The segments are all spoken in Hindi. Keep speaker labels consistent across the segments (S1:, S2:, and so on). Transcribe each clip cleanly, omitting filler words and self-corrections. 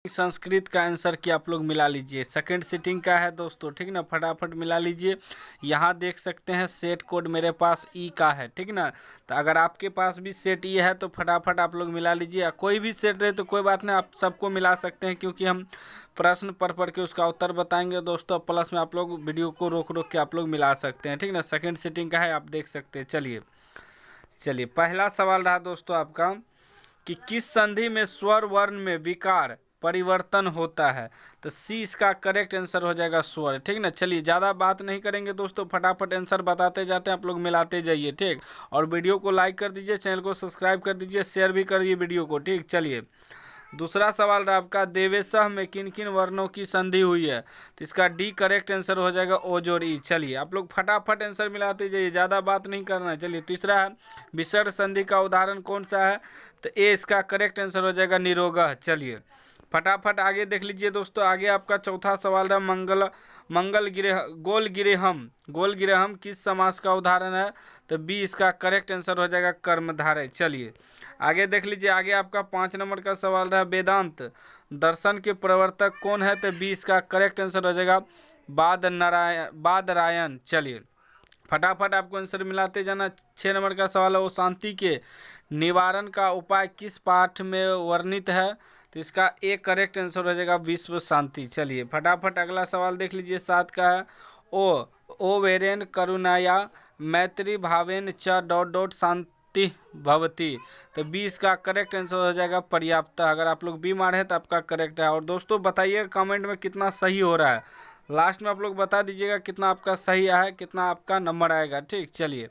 S1: संस्कृत का आंसर की आप लोग मिला लीजिए। सेकंड सिटिंग का है दोस्तों, ठीक ना, फटाफट मिला लीजिए। यहाँ देख सकते हैं सेट कोड मेरे पास ई का है, ठीक ना। तो अगर आपके पास भी सेट ई है तो फटाफट आप लोग मिला लीजिए। कोई भी सेट रहे तो कोई बात नहीं, आप सबको मिला सकते हैं, क्योंकि हम प्रश्न पढ़ के उसका उत्तर बताएंगे दोस्तों। प्लस में आप लोग वीडियो को रोक के आप लोग मिला सकते हैं, ठीक ना। सेकेंड सिटिंग का है, आप देख सकते हैं। चलिए पहला सवाल रहा दोस्तों आपका कि किस संधि में स्वर वर्ण में विकार परिवर्तन होता है। तो सी इसका करेक्ट आंसर हो जाएगा, स्वर, ठीक ना। चलिए ज़्यादा बात नहीं करेंगे दोस्तों, फटाफट आंसर बताते जाते हैं, आप लोग मिलाते जाइए, ठीक। और वीडियो को लाइक कर दीजिए, चैनल को सब्सक्राइब कर दीजिए, शेयर भी करिए वीडियो को, ठीक। चलिए दूसरा सवाल रहा आपका, देवेशः में किन किन वर्णों की संधि हुई है। तो इसका डी करेक्ट आंसर हो जाएगा, ओ जोड़ ई। चलिए आप लोग फटाफट आंसर मिलाते जाइए, ज़्यादा बात नहीं करना है। चलिए तीसरा है, विसर्ग संधि का उदाहरण कौन सा है। तो ए इसका करेक्ट आंसर हो जाएगा, निरोगः। चलिए फटाफट आगे देख लीजिए दोस्तों। आगे आपका चौथा सवाल रहा, गोल गिरहम किस समास का उदाहरण है। तो बी इसका करेक्ट आंसर हो जाएगा, कर्मधारय। चलिए आगे देख लीजिए। आगे आपका 5 नंबर का सवाल रहा, वेदांत दर्शन के प्रवर्तक कौन है। तो बी इसका करेक्ट आंसर हो जाएगा, बादरायण। चलिए फटाफट आपको आंसर मिलाते जाना। 6 नंबर का सवाल है, वो शांति के निवारण का उपाय किस पाठ में वर्णित है। तो इसका एक करेक्ट आंसर हो जाएगा, विश्व शांति। चलिए फटाफट अगला सवाल देख लीजिए। 7 का है, ओ वेरेन करुणाया मैत्री भावेन च शांति भवती। तो 20 का करेक्ट आंसर हो जाएगा, पर्याप्त। अगर आप लोग बी मारे हैं तो आपका करेक्ट है। और दोस्तों बताइएगा कमेंट में कितना सही हो रहा है, लास्ट में आप लोग बता दीजिएगा कितना आपका सही आया है, कितना आपका नंबर आएगा, ठीक। चलिए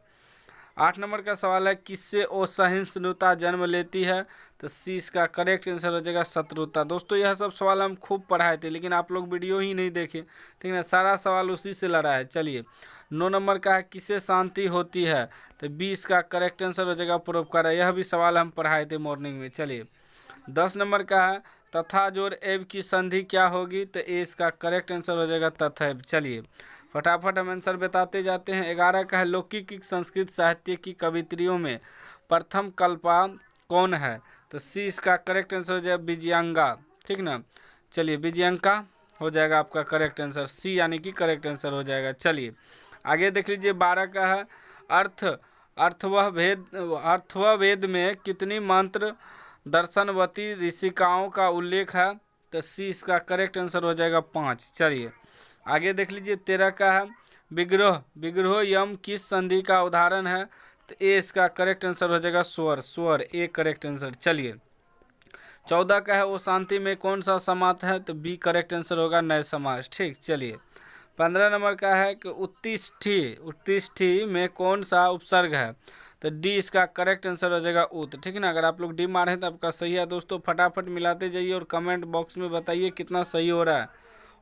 S1: 8 नंबर का सवाल है, किससे असहिष्णुता जन्म लेती है। तो सी इसका करेक्ट आंसर हो जाएगा, शत्रुता। दोस्तों यह सब सवाल हम खूब पढ़ाए थे, लेकिन आप लोग वीडियो ही नहीं देखे, ठीक है। सारा सवाल उसी से लड़ा है। चलिए 9 नंबर का है, किससे शांति होती है। तो बी इसका करेक्ट आंसर हो जाएगा, परोपकार। यह भी सवाल हम पढ़ाए थे मॉर्निंग में। चलिए 10 नंबर का है, तथा जोड़ एव की संधि क्या होगी। तो ए इसका करेक्ट आंसर हो जाएगा, तथैव। चलिए फटाफट हम आंसर बताते जाते हैं। 11 का है, लौकिक संस्कृत साहित्य की कवित्रियों में प्रथम कल्पा कौन है। तो सी इसका करेक्ट आंसर हो जाएगा, विजयांगा, ठीक ना। चलिए विजयांका हो जाएगा आपका करेक्ट आंसर, सी यानी कि करेक्ट आंसर हो जाएगा। चलिए आगे देख लीजिए। 12 का है, अर्थवह वेद में कितनी मंत्र दर्शनवती ऋषिकाओं का उल्लेख है। तो सी इसका करेक्ट आंसर हो जाएगा, 5। चलिए आगे देख लीजिए। 13 का है, विग्रह यम किस संधि का उदाहरण है। तो ए इसका करेक्ट आंसर हो जाएगा, स्वर, ए करेक्ट आंसर। चलिए 14 का है, वो शांति में कौन सा समास है। तो बी करेक्ट आंसर होगा, नए समास, ठीक। चलिए 15 नंबर का है कि उत्तिष्ठी में कौन सा उपसर्ग है। तो डी इसका करेक्ट आंसर हो जाएगा, उत, ठीक है ना। अगर आप लोग डी मारे हैं तो आपका सही है। दोस्तों फटाफट मिलाते जाइए और कमेंट बॉक्स में बताइए कितना सही हो रहा है,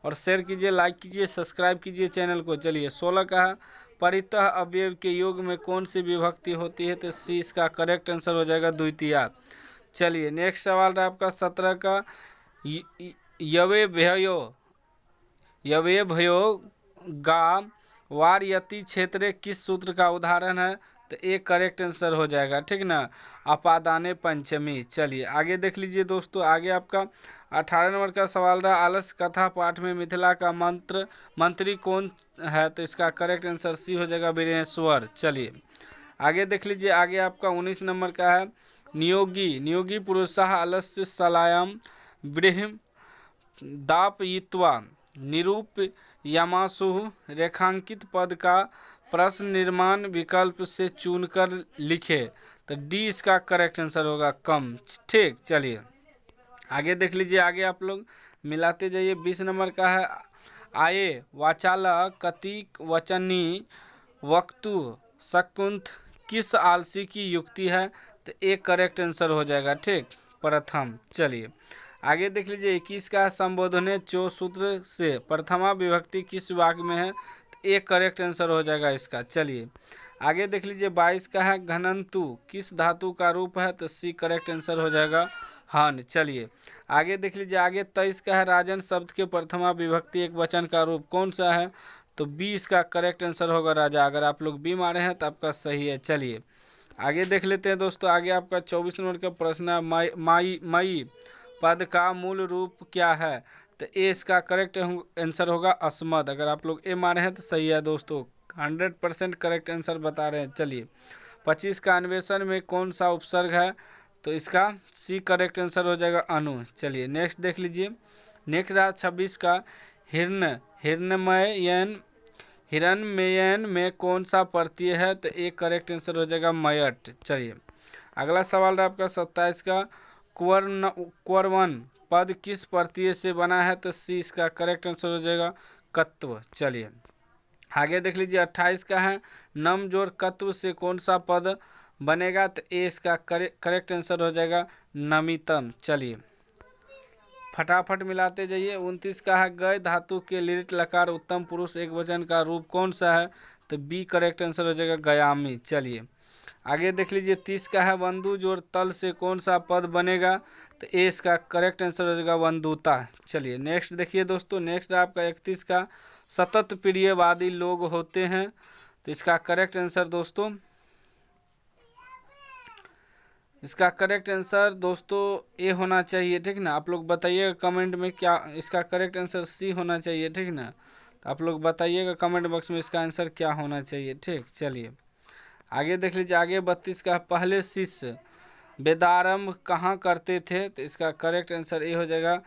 S1: और शेयर कीजिए, लाइक कीजिए, सब्सक्राइब कीजिए चैनल को। चलिए 16 का है, परितः अवयव के योग में कौन सी विभक्ति होती है। तो सी इसका करेक्ट आंसर हो जाएगा, द्वितीया। चलिए नेक्स्ट सवाल रहा आपका 17 का, यवे भयो गा वार यति क्षेत्र किस सूत्र का उदाहरण है। तो एक करेक्ट आंसर हो जाएगा, ठीक ना, अपादाने पंचमी। चलिए आगे देख लीजिए दोस्तों। आगे आपका 18 नंबर का सवाल रहा, आलस कथा पाठ में मिथिला का मंत्री कौन है। तो इसका करेक्ट आंसर सी हो जाएगा, वीरेश्वर। चलिए आगे देख लीजिए। आगे आपका 19 नंबर का है, नियोगी पुरुषः आलस्य सलायम ब्रह्म दापयित्वा निरूप यमासु रेखांकित पद का प्रश्न निर्माण विकल्प से चुनकर लिखे। तो डी इसका करेक्ट आंसर होगा, कम, ठीक। चलिए आगे देख लीजिए। आगे आप लोग मिलाते जाइए। 20 नंबर का है, आये वाचाला कतिक वचनी वक्तु शकुंत किस आलसी की युक्ति है। तो एक करेक्ट आंसर हो जाएगा, ठीक, प्रथम। चलिए आगे देख लीजिए। 21 का संबोधने चो सूत्र से प्रथमा विभक्ति किस वाक्य में है। तो एक करेक्ट आंसर हो जाएगा इसका। चलिए आगे देख लीजिए। 22 का है, घनंतु किस धातु का रूप है। तो सी करेक्ट आंसर हो जाएगा, हन। चलिए आगे देख लीजिए। आगे 23 का है, राजन शब्द के प्रथमा विभक्ति एक वचन का रूप कौन सा है। तो बी इसका करेक्ट आंसर होगा, राजा। अगर आप लोग बी मारे हैं तो आपका सही है। चलिए आगे देख लेते हैं दोस्तों। आगे आपका 24 नंबर का प्रश्न है, मई पद का मूल रूप क्या है? तो ए इसका करेक्ट आंसर होगा अस्मद। अगर आप लोग ए मारे हैं तो सही है दोस्तों, 100% करेक्ट आंसर बता रहे हैं। चलिए 25 का अन्वेषण में कौन सा उपसर्ग है? तो इसका सी करेक्ट आंसर हो जाएगा अनु। चलिए नेक्स्ट देख लीजिए। नेक्स्ट रहा 26 का हिरणमयन हिरणमयन में कौन सा प्रत्यय है? तो एक करेक्ट आंसर हो जाएगा मयट। चलिए अगला सवाल रहा आपका 27 का क्वरवन पद किस प्रत्यय से बना है? तो सी इसका करेक्ट आंसर हो जाएगा कत्व। चलिए आगे देख लीजिए 28 का है नम जोड़ कत्व से कौन सा पद बनेगा? तो ए इसका करेक्ट आंसर हो जाएगा नमितम। चलिए फटाफट मिलाते जाइए। 29 का है गय धातु के लिट लकार उत्तम पुरुष एक वचन का रूप कौन सा है? तो बी करेक्ट आंसर हो जाएगा गयामी। चलिए आगे देख लीजिए 30 का है बंधु जोड़ तल से कौन सा पद बनेगा? तो ए इसका करेक्ट आंसर हो जाएगा बंधुता। चलिए नेक्स्ट देखिए दोस्तों। नेक्स्ट है आपका 31 का सतत प्रियवादी लोग होते हैं। तो इसका करेक्ट आंसर दोस्तों ए होना चाहिए, ठीक ना। आप लोग बताइएगा कमेंट में क्या इसका करेक्ट आंसर सी होना चाहिए, ठीक ना। तो आप लोग बताइएगा कमेंट बॉक्स में इसका आंसर क्या होना चाहिए, ठीक। चलिए आगे देख लीजिए। आगे 32 का पहले शिष्य वेदारंभ कहाँ करते थे? तो इसका करेक्ट आंसर ए हो जाएगा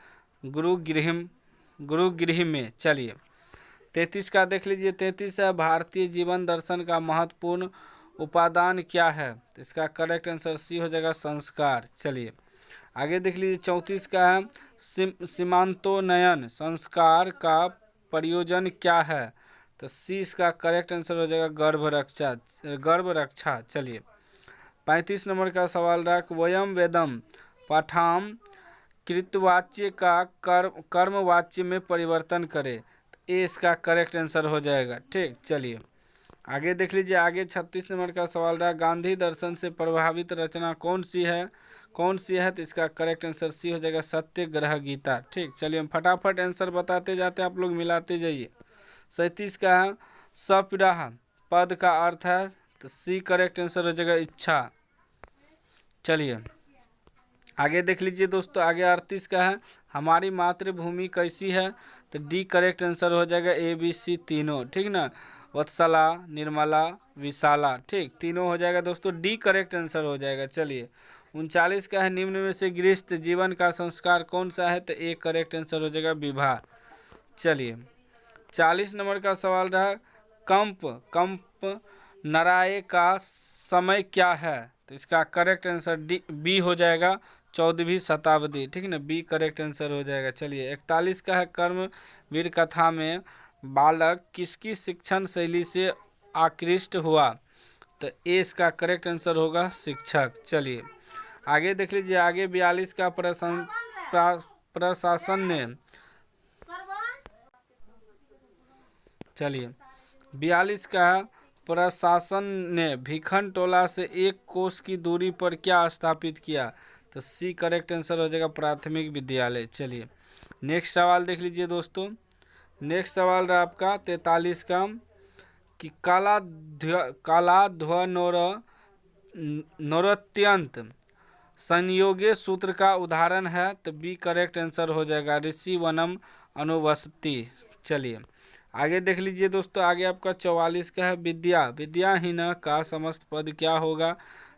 S1: गुरुगृह में। चलिए 33 का देख लीजिए। 33 है भारतीय जीवन दर्शन का महत्वपूर्ण उपादान क्या है? तो इसका करेक्ट आंसर सी हो जाएगा संस्कार। चलिए आगे देख लीजिए। 34 का है सीमांतोन्नयन संस्कार का प्रयोजन क्या है? तो सी इसका करेक्ट आंसर हो जाएगा गर्भ रक्षा। चलिए 35 नंबर का सवाल रहा वयम वेदम पाठाम कृतवाच्य का कर्मवाच्य में परिवर्तन करे। तो ए इसका करेक्ट आंसर हो जाएगा, ठीक। चलिए आगे देख लीजिए। आगे 36 नंबर का सवाल रहा गांधी दर्शन से प्रभावित रचना कौन सी है? तो इसका करेक्ट आंसर सी हो जाएगा सत्यग्रह गीता, ठीक। चलिए हम फटाफट आंसर बताते जाते हैं, आप लोग मिलाते जाइए। 37 का है सपिराह पद का अर्थ है? तो सी करेक्ट आंसर हो जाएगा इच्छा। चलिए आगे देख लीजिए दोस्तों। आगे 38 का है हमारी मातृभूमि कैसी है? तो डी करेक्ट आंसर हो जाएगा ए बी सी तीनों, ठीक ना। वत्सला निर्मला विशाला, ठीक, तीनों हो जाएगा दोस्तों, डी करेक्ट आंसर हो जाएगा। चलिए 39 का है निम्न में से गृहस्थ जीवन का संस्कार कौन सा है? तो ए करेक्ट आंसर हो जाएगा विवाह। चलिए 40 नंबर का सवाल रहा कंप नराये का समय क्या है? तो इसका करेक्ट आंसर डी बी हो जाएगा 14वीं शताब्दी, ठीक ना, बी करेक्ट आंसर हो जाएगा। चलिए 41 का है कर्मवीर कथा में बालक किसकी शिक्षण शैली से आकृष्ट हुआ? तो ए इसका करेक्ट आंसर होगा शिक्षक। चलिए आगे देख लीजिए। आगे 42 का प्रशासन ने चलिए 42 का प्रशासन ने भिखन टोला से 1 कोस की दूरी पर क्या स्थापित किया? तो सी करेक्ट आंसर हो जाएगा प्राथमिक विद्यालय। चलिए नेक्स्ट सवाल देख लीजिए दोस्तों। नेक्स्ट सवाल रहा आपका 43 का कि कालाध्व नोरत्यंत संयोगे सूत्र का उदाहरण है? तो बी करेक्ट आंसर हो जाएगा ऋषि वनम अनुवसति। चलिए आगे देख लीजिए दोस्तों। आगे आपका 44 का है विद्याहीन का समस्त पद क्या होगा?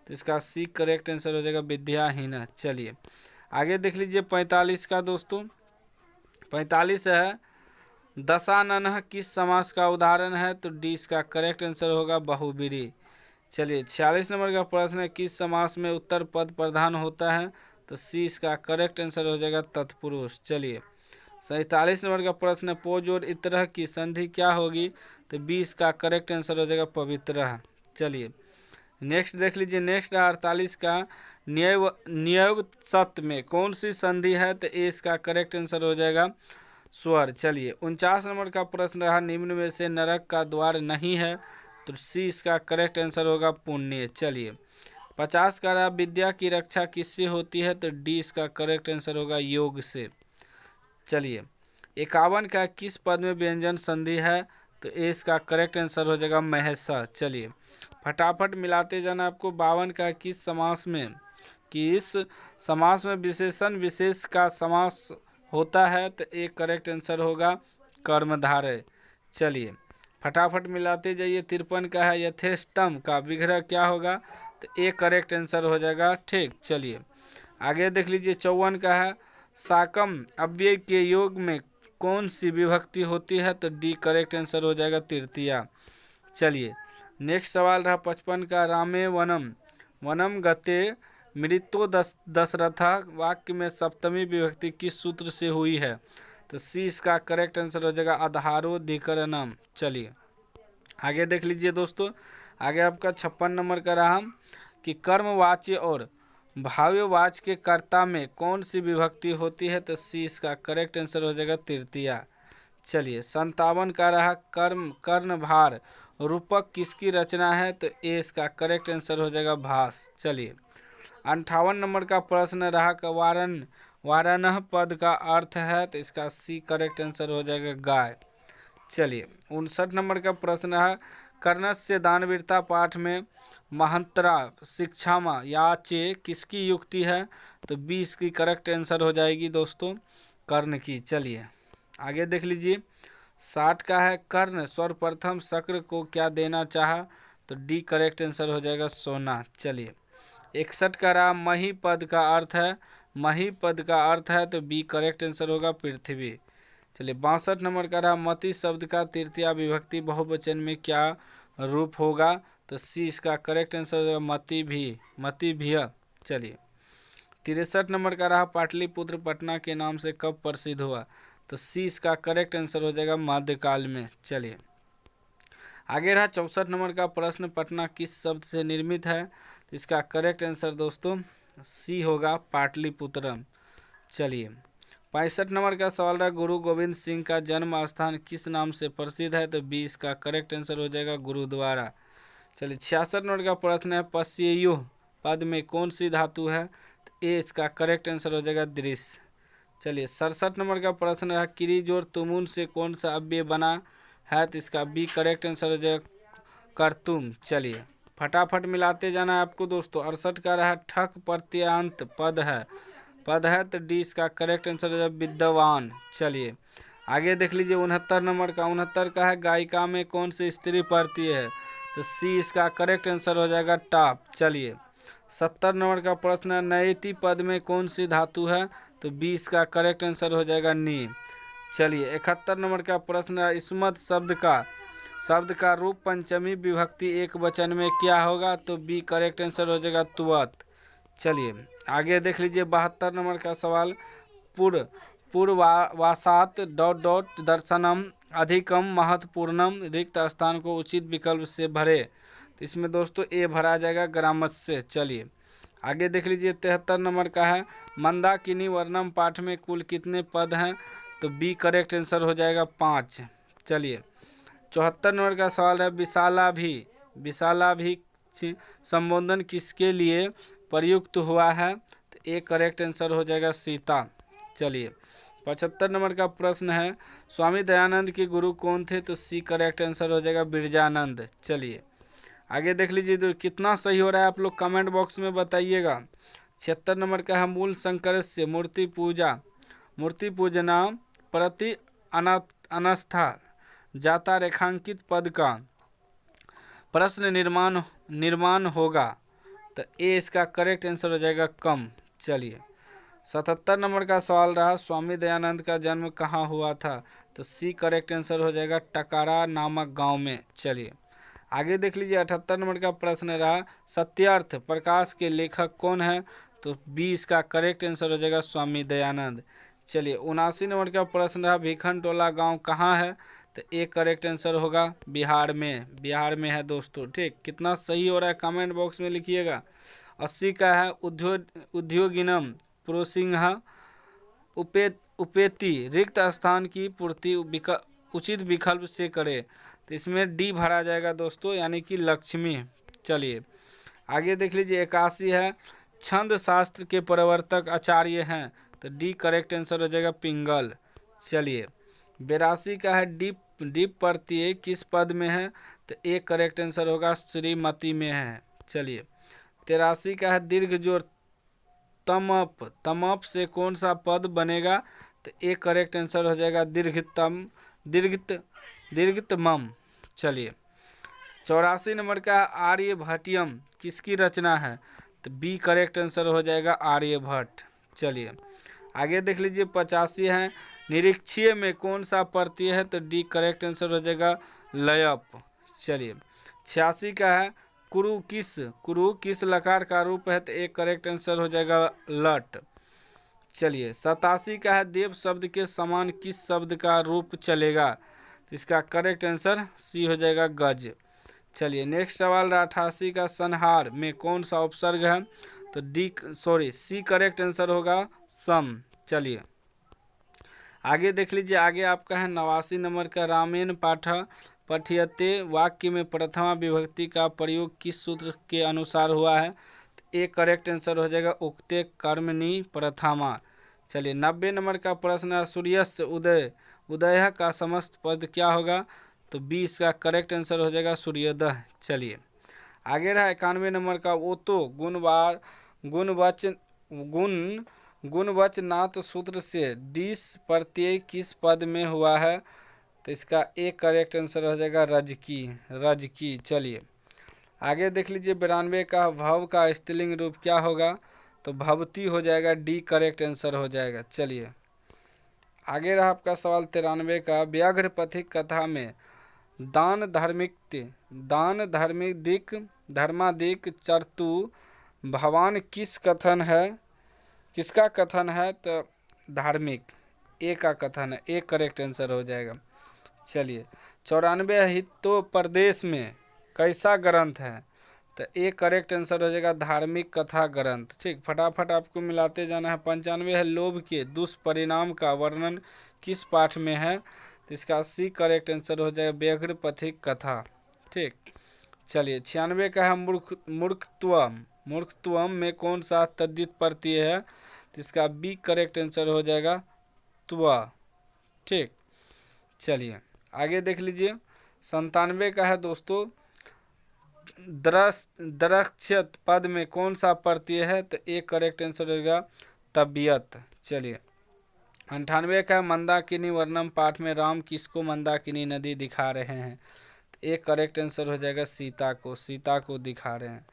S1: तो इसका सी करेक्ट आंसर हो जाएगा विद्याहीन। चलिए आगे देख लीजिए 45 का दोस्तों। 45 है दशानन किस समास का उदाहरण है? तो डी इसका करेक्ट आंसर होगा बहुब्रीहि। चलिए 46 नंबर का प्रश्न है किस समास में उत्तर पद प्रधान होता है? तो सी इसका करेक्ट आंसर हो जाएगा तत्पुरुष। चलिए 47 नंबर का प्रश्न है पो जोड़ इतरह की संधि क्या होगी? तो बी इसका करेक्ट आंसर हो जाएगा पवित्रह। चलिए नेक्स्ट देख लीजिए। नेक्स्ट 48 का न्यव सत्य में कौन सी संधि है? तो ए इसका करेक्ट आंसर हो जाएगा स्वर। चलिए 49 नंबर का प्रश्न रहा निम्न में से नरक का द्वार नहीं है? तो सी इसका करेक्ट आंसर होगा पुण्य। चलिए 50 का रहा विद्या की रक्षा किससे होती है? तो डी इसका करेक्ट आंसर होगा योग से। चलिए 51 का किस पद में व्यंजन संधि है? तो ए इसका करेक्ट आंसर हो जाएगा महसा। चलिए फटाफट मिलाते जाना आपको। 52 का किस समास में विशेषण विशेष का समास होता है तो एक करेक्ट आंसर होगा कर्मधारय। चलिए फटाफट मिलाते जाइए। 53 का है यथेष्टम का विग्रह क्या होगा, तो एक करेक्ट आंसर हो जाएगा। ठीक, चलिए आगे देख लीजिए। 54 का है साकम अव्यय के योग में कौन सी विभक्ति होती है, तो डी करेक्ट आंसर हो जाएगा तृतीया। चलिए नेक्स्ट सवाल रहा 55 का रामे वनम वनम गते मृतो दशरथा वाक्य में सप्तमी विभक्ति किस सूत्र से हुई है, तो सी इसका करेक्ट आंसर हो जाएगा आधारोधिकरणम। चलिए आगे देख लीजिए दोस्तों। आगे आपका 56 नंबर का रहा कि कर्मवाच्य और भाव्यवाच्य के कर्ता में कौन सी विभक्ति होती है, तो सी इसका करेक्ट आंसर हो जाएगा तृतीया। चलिए 57 का रहा कर्णभार रूपक किसकी रचना है, तो ए इसका करेक्ट आंसर हो जाएगा भास। चलिए 58 नंबर का प्रश्न रहा कि वारन पद का अर्थ है, तो इसका सी करेक्ट आंसर हो जाएगा गाय। चलिए 59 नंबर का प्रश्न रहा कर्णस्य दानवीरता पाठ में महंतरा शिक्षामा याचे किसकी युक्ति है, तो 20 की करेक्ट आंसर हो जाएगी दोस्तों कर्ण की। चलिए आगे देख लीजिए। 60 का है कर्ण सर्वप्रथम शक्र को क्या देना चाहा, तो डी करेक्ट आंसर हो जाएगा सोना। चलिए 61 का रहा मही पद का अर्थ है, मही पद का अर्थ है तो बी करेक्ट आंसर होगा पृथ्वी। चलिए 62 नंबर का रहा मति शब्द का तृतीया विभक्ति बहुवचन में क्या रूप होगा, तो सी इसका करेक्ट आंसर होगा मति भी। चलिए 63 नंबर का रहा पाटलिपुत्र पटना के नाम से कब प्रसिद्ध हुआ, तो सी इसका करेक्ट आंसर हो जाएगा मध्यकाल में। चलिए आगे रहा 64 नंबर का प्रश्न पटना किस शब्द से निर्मित है, तो इसका करेक्ट आंसर दोस्तों सी होगा पाटलिपुत्रम। चलिए 65 नंबर का सवाल रहा गुरु गोविंद सिंह का जन्म स्थान किस नाम से प्रसिद्ध है, तो बी इसका करेक्ट आंसर हो जाएगा गुरुद्वारा। चलिए 66 नंबर का प्रश्न है पश्येयुः पद में कौन सी धातु है, तो ए इसका करेक्ट आंसर हो जाएगा दृश्य। चलिए 67 नंबर का प्रश्न है किरी जोड़ तुमुन से कौन सा अव्यय बना है, तो इसका बी करेक्ट आंसर हो जाएगा करतुम। चलिए फटाफट मिलाते जाना है आपको दोस्तों। 68 का रहा ठक प्रत्यंत पद है तो डी इसका करेक्ट आंसर हो जाएगा विद्वान। चलिए आगे देख लीजिए 69 नंबर का 69 का है गायिका में कौन सी स्त्री पढ़ती है, तो सी इसका करेक्ट आंसर हो जाएगा टॉप। चलिए 70 नंबर का प्रश्न है नयति पद में कौन सी धातु है, तो 20 का करेक्ट आंसर हो जाएगा नी। चलिए 71 नंबर का प्रश्न है इस्मत शब्द का रूप पंचमी विभक्ति एक वचन में क्या होगा, तो बी करेक्ट आंसर हो जाएगा तुअत। चलिए आगे देख लीजिए 72 नंबर का सवाल पूर्वासात ... दर्शनम अधिकम महत्वपूर्णम रिक्त स्थान को उचित विकल्प से भरे, तो इसमें दोस्तों ए भरा जाएगा ग्रामस्य। चलिए आगे देख लीजिए 73 नंबर का है मंदाकिनी वर्णम पाठ में कुल कितने पद हैं, तो बी करेक्ट आंसर हो जाएगा 5। चलिए 74 नंबर का सवाल है विशाला भी संबोधन किसके लिए प्रयुक्त हुआ है, तो ए करेक्ट आंसर हो जाएगा सीता। चलिए 75 नंबर का प्रश्न है स्वामी दयानंद के गुरु कौन थे, तो सी करेक्ट आंसर हो जाएगा बिरजानंद। चलिए आगे देख लीजिए तो कितना सही हो रहा है आप लोग कमेंट बॉक्स में बताइएगा। 76 नंबर का है मूल शंकर से मूर्ति पूजना प्रति अनस्था जाता रेखांकित पद का प्रश्न निर्माण होगा, तो ए इसका करेक्ट आंसर हो जाएगा कम। चलिए 77 नंबर का सवाल रहा स्वामी दयानंद का जन्म कहाँ हुआ था, तो सी करेक्ट आंसर हो जाएगा टकारा नामक गांव में। चलिए आगे देख लीजिए 78 नंबर का प्रश्न रहा सत्यार्थ प्रकाश के लेखक कौन है, तो बी इसका करेक्ट आंसर हो जाएगा स्वामी दयानंद। चलिए 79 नंबर का प्रश्न रहा भिखन टोला गाँव कहाँ है, तो ए करेक्ट आंसर होगा बिहार में है दोस्तों। ठीक कितना सही हो रहा है कमेंट बॉक्स में लिखिएगा। 80 का है उद्योगिनम प्रोसिंह उपेति रिक्त स्थान की पूर्ति उचित विकल्प से करे, तो इसमें डी भरा जाएगा दोस्तों यानी कि लक्ष्मी। चलिए आगे देख लीजिए 81 है छंद शास्त्र के प्रवर्तक आचार्य हैं, तो डी करेक्ट आंसर हो जाएगा पिंगल। चलिए 82 का है डीप प्रत्यय किस पद में है, तो ए करेक्ट आंसर होगा श्रीमती में है। चलिए 83 का है दीर्घ जोड़ तमप, तमप से कौन सा पद बनेगा? तो ए करेक्ट आंसर हो जाएगा दीर्घतम, दीर्घतमम। चलिए 84 नंबर का आर्यभट्टियम किसकी रचना है? तो बी करेक्ट आंसर हो जाएगा आर्यभट्ट। चलिए आगे देख लीजिए 85 है, निरीक्षीय में कौन सा प्रत्यय है? तो डी करेक्ट आंसर हो जाएगा लयप। चलिए 86 का है, कुरु किस लकार का रूप है? तो एक करेक्ट आंसर हो जाएगा लट। चलिए 87 का है, देव शब्द के समान किस शब्द का रूप चलेगा? तो इसका करेक्ट आंसर सी हो जाएगा गज। चलिए नेक्स्ट सवाल 88 का, संहार में कौन सा उपसर्ग है? तो सी करेक्ट आंसर होगा सम। चलिए आगे देख लीजिए, आगे आपका है 89 नंबर का, रामेण पठयते वाक्य में प्रथमा विभक्ति का प्रयोग किस सूत्र के अनुसार हुआ है? तो एक करेक्ट आंसर हो जाएगा उक्ते कर्मणि प्रथमा। चलिए 90 नंबर का प्रश्न है, सूर्यस्य उदय का समस्त पद क्या होगा? तो बी इसका करेक्ट आंसर हो जाएगा सूर्योदय। चलिए आगे रहा 91 नंबर का, वो तो गुणवचनात् सूत्र से डिस प्रत्यय किस पद में हुआ है? तो इसका एक करेक्ट आंसर हो जाएगा रजकी। चलिए आगे देख लीजिए 92 का, भव का स्त्रीलिंग रूप क्या होगा? तो भवती हो जाएगा, डी करेक्ट आंसर हो जाएगा। चलिए आगे रहा आपका सवाल 93 का, व्याघ्र पथिक कथा में दान धर्मादिक चर्तु भवान किसका कथन है? तो धार्मिक, ए का कथन है, एक करेक्ट आंसर हो जाएगा। चलिए 94 हितोपदेश में कैसा ग्रंथ है? तो एक करेक्ट आंसर हो जाएगा धार्मिक कथा ग्रंथ। ठीक, फटाफट आपको मिलाते जाना है। 95 है, लोभ के दुष्परिणाम का वर्णन किस पाठ में है? तो इसका सी करेक्ट आंसर हो जाएगा व्याघ्र पथिक कथा। ठीक, चलिए 96 का है, मूर्खत्वम में कौन सा तद्धित प्रत्यय है? तो इसका बी करेक्ट आंसर हो जाएगा त्वा। ठीक, चलिए आगे देख लीजिए 97 का है दोस्तों, दरक्षत पद में कौन सा प्रत्यय है? तो एक करेक्ट आंसर होगा तबियत। चलिए 98 का, मंदाकिनी वर्णम पाठ में राम किसको मंदाकिनी नदी दिखा रहे हैं? तो एक करेक्ट आंसर हो जाएगा सीता को दिखा रहे हैं।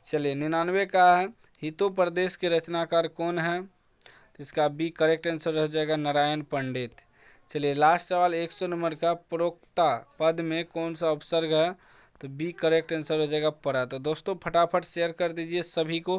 S1: चलिए 99 का है, हितोपदेश के रचनाकार कौन है? तो इसका बी करेक्ट आंसर हो जाएगा नारायण पंडित। चलिए लास्ट सवाल 100 नंबर का, प्रोक्ता पद में कौन सा उपसर्ग है? तो बी करेक्ट आंसर हो जाएगा परा। तो दोस्तों फटाफट शेयर कर दीजिए सभी को।